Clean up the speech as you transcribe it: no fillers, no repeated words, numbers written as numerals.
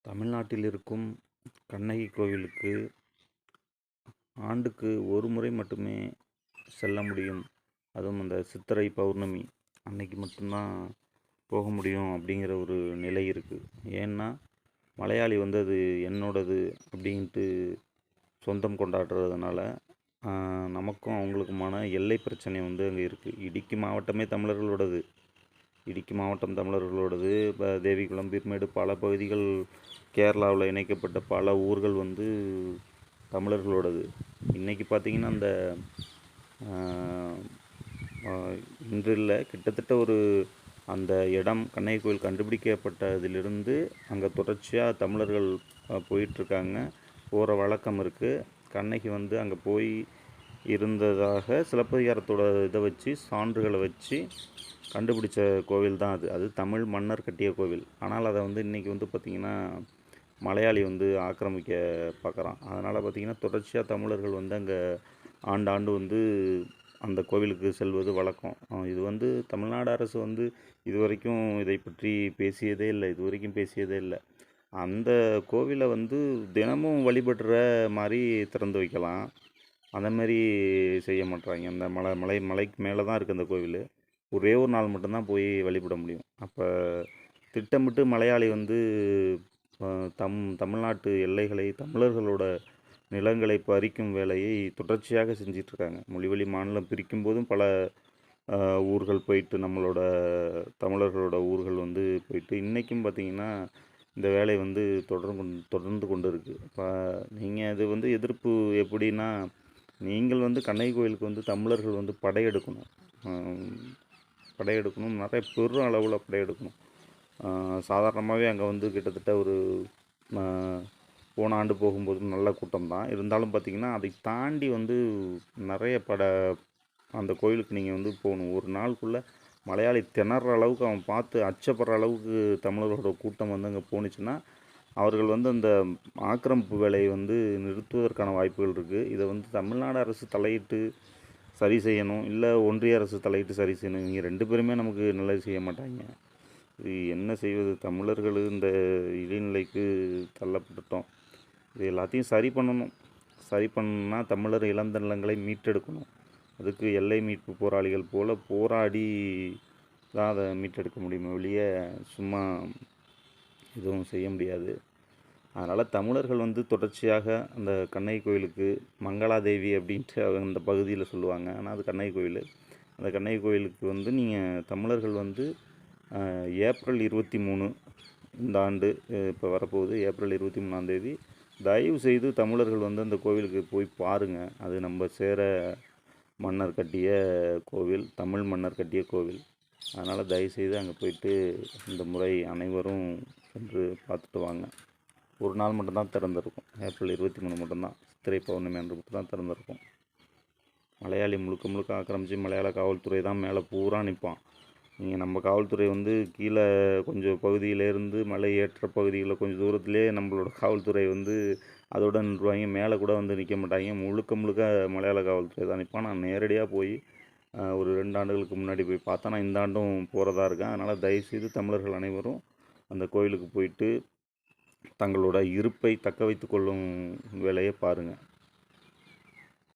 தமிழ்நாட்டில் இருக்கும் கண்ணகி கோவிலுக்கு ஆண்டுக்கு ஒரு முறை மட்டுமே செல்ல முடியும். அதுவும் அந்த சித்திரை பௌர்ணமி அன்னைக்கு மட்டும்தான் போக முடியும் அப்படிங்கிற ஒரு நிலை இருக்குது. ஏன்னா மலையாளி வந்து அது என்னோடது அப்படின்ட்டு சொந்தம் கொண்டாடுறதுனால நமக்கும் அவங்களுக்குமான எல்லை பிரச்சனை வந்து அங்கே இருக்குது. இடுக்கி மாவட்டமே தமிழர்களோடது. இடுக்கி மாவட்டம் தமிழர்களோடது. இப்போ தேவிகுளம், பீர்மேடு பல பகுதிகள் கேரளாவில் இணைக்கப்பட்ட பல ஊர்கள் வந்து தமிழர்களோடது. இன்றைக்கி பார்த்திங்கன்னா அந்த இன்று இல்லை, கிட்டத்தட்ட ஒரு அந்த இடம் கண்ணகி கோயில் கண்டுபிடிக்கப்பட்டதிலிருந்து அங்கே தொடர்ச்சியாக தமிழர்கள் போயிட்டுருக்காங்க, போகிற வழக்கம் இருக்குது. கண்ணகி வந்து அங்கே போய் இருந்ததாக சிலப்பதிகாரத்தோட இதை வச்சு சான்றுகளை வச்சு கண்டுபிடிச்ச கோவில் தான் அது. அது தமிழ் மன்னர் கட்டிய கோவில். ஆனால் அதை வந்து இன்றைக்கி வந்து பார்த்திங்கன்னா மலையாளி வந்து ஆக்கிரமிக்க பார்க்குறான். அதனால் பார்த்திங்கன்னா தொடர்ச்சியாக தமிழர்கள் வந்து அங்கே ஆண்டாண்டு வந்து அந்த கோவிலுக்கு செல்வது வழக்கம். இது வந்து தமிழ்நாடு அரசு வந்து இதுவரைக்கும் இதை பற்றி பேசியதே இல்லை. பேசியதே இல்லை. அந்த கோவிலை வந்து தினமும் வழிபடுற மாதிரி திறந்து வைக்கலாம். அந்தமாரி செய்ய மாட்றாங்க. அந்த மலைக்கு மேலே தான் இருக்குது அந்த கோவில். ஒரே ஒரு நாள் மட்டும்தான் போய் வழிபட முடியும். அப்போ திட்டமிட்டு மலையாளி வந்து தமிழ்நாட்டு எல்லைகளை, தமிழர்களோட நிலங்களை பறிக்கும் வேலையை தொடர்ச்சியாக செஞ்சிட்ருக்காங்க. மொழிவழி மாநிலம் பிரிக்கும் போதும் பல ஊர்கள் போயிட்டு, நம்மளோட தமிழர்களோட ஊர்கள் வந்து போயிட்டு, இன்றைக்கும் பார்த்திங்கன்னா இந்த வேலை வந்து தொடர்ந்து கொண்டு இருக்குது. இப்போ நீங்கள் இது வந்து எதிர்ப்பு எப்படின்னா, நீங்கள் வந்து கண்ணகி கோயிலுக்கு வந்து தமிழர்கள் வந்து படையெடுக்கணும், நிறைய பெரும் அளவில் படையெடுக்கணும். சாதாரணமாகவே அங்கே வந்து கிட்டத்தட்ட ஒரு போன ஆண்டு போகும்போது நல்ல கூட்டம் தான். இருந்தாலும் பார்த்திங்கன்னா அதை தாண்டி வந்து நிறைய அந்த கோயிலுக்கு நீங்கள் வந்து போகணும். ஒரு நாளுக்குள்ளே மலையாளி திணற அளவுக்கு அவன் பார்த்து அச்சப்படுற அளவுக்கு தமிழர்களோட கூட்டம் வந்து அங்கே போணுச்சுன்னா, அவர்கள் வந்து அந்த ஆக்கிரமிப்பு வேலையை வந்து நிறுத்துவதற்கான வாய்ப்புகள் இருக்குது. இதை வந்து தமிழ்நாடு அரசு தலையிட்டு சரி செய்யணும், இல்லை ஒன்றிய அரசு தலையிட்டு சரி செய்யணும். இவங்க 2 பேருமே நமக்கு நல்லது செய்ய மாட்டாங்க. இது என்ன செய்வது? தமிழர்கள் இந்த இழிநிலைக்கு தள்ளப்பட்டுட்டோம். இது எல்லாத்தையும் சரி பண்ணணும். சரி பண்ணணும்னா தமிழர் இழந்த நிலங்களை மீட்டெடுக்கணும். அதுக்கு எல்லை மீட்பு போராளிகள் போல் போராடி தான் அதை மீட்டெடுக்க முடியுமே ஒழிய சும்மா எதுவும் செய்ய முடியாது. அதனால் தமிழர்கள் வந்து தொடர்ச்சியாக அந்த கண்ணகி கோயிலுக்கு, மங்களாதேவி அப்படின்ட்டு அந்த பகுதியில் சொல்லுவாங்க, ஆனால் அது கண்ணகி கோயில். அந்த கண்ணகி கோயிலுக்கு வந்து நீங்கள் தமிழர்கள் வந்து ஏப்ரல் 23 இந்த ஆண்டு இப்போ வரப்போகுது, ஏப்ரல் 23ஆம் தேதி தயவு செய்து தமிழர்கள் வந்து அந்த கோவிலுக்கு போய் பாருங்கள். அது நம்ம சேர மன்னர் கட்டிய கோவில், தமிழ் மன்னர் கட்டிய கோவில். அதனால் தயவுசெய்து அங்கே போயிட்டு இந்த முறை அனைவரும் சென்று பார்த்துட்டு வாங்க. ஒரு நாள் மட்டும்தான் திறந்திருக்கும், ஏப்ரல் 23 மட்டும்தான், சித்திரை பௌர்ணமி அன்று மட்டும்தான் திறந்திருக்கும். மலையாளி முழுக்க ஆக்கிரமித்து மலையாள காவல்துறை தான் மேலே பூரா நிற்பான். நீங்கள் நம்ம காவல்துறை வந்து கீழே கொஞ்சம் பகுதியிலேருந்து மலை ஏற்ற பகுதிகளில் கொஞ்சம் தூரத்துலேயே நம்மளோட காவல்துறை வந்து அதோட நின்றுவாங்க. மேலே கூட வந்து நிற்க மாட்டாங்க. முழுக்க மலையாள காவல்துறை தான் நிற்பான். நான் நேரடியாக போய் ஒரு 2 ஆண்டுகளுக்கு முன்னாடி போய் பார்த்தேன். நான் இந்த ஆண்டும் போகிறதா இருக்கேன். அதனால் தயவுசெய்து தமிழர்கள் அனைவரும் அந்த கோயிலுக்கு போயிட்டு தங்களோட இருப்பை தக்க வைத்து கொள்ளும் வேலையை பாருங்கள்.